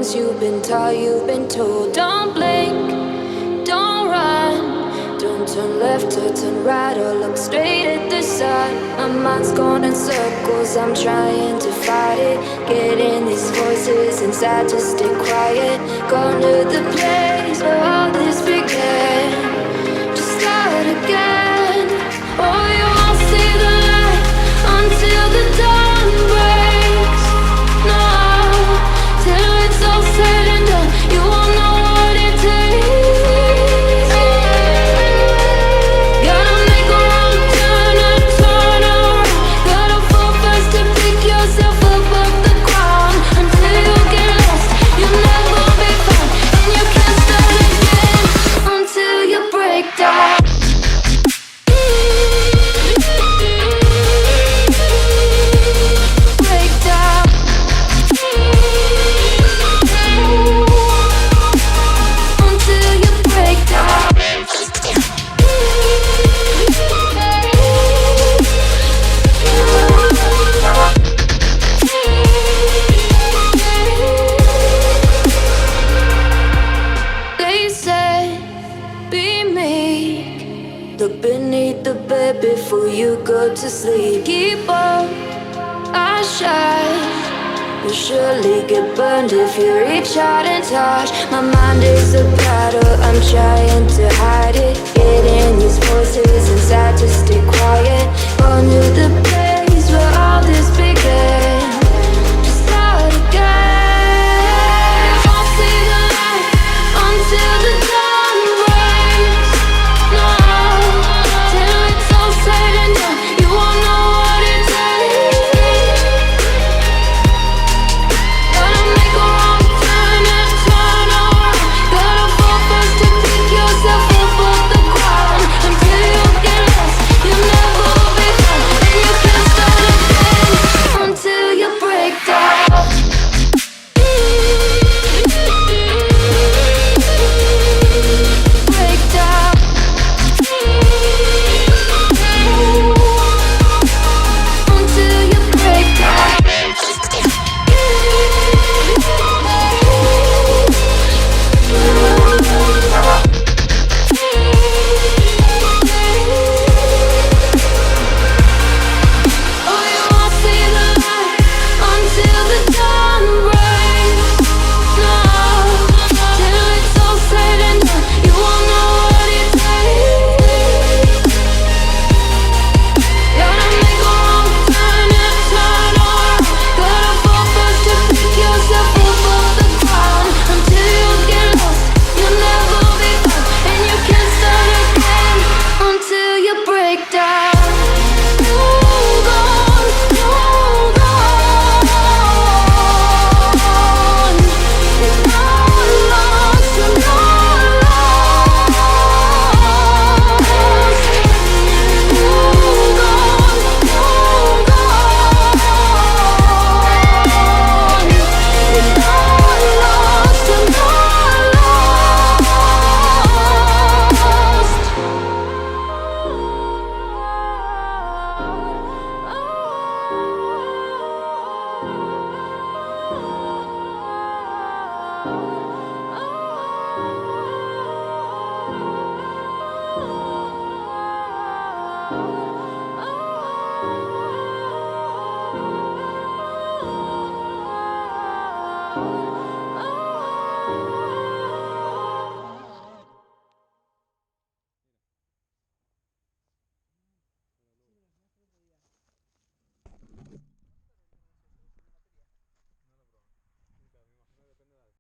ways you've been taught, you've been told. Don't blink, don't run, don't turn left or turn right or look straight at the sun. My mind's going in circles, I'm trying to fight it. Getting these voices inside to stay quiet. Going to the place where all this began. Just start again. Oh, you won't see the light until the dawn breaks. No, till it's all said and done, you won't know what it takes. Gotta make a wrong turn and turn around. Gotta fall fast to pick yourself up off the ground. Until you get lost, you'll never be found, and you can't start again until you break down. Look beneath the bed before you go to sleep. Keep on, I shine. You'll surely get burned if you reach out and touch. My mind is a battle, I'm trying to hide it. Getting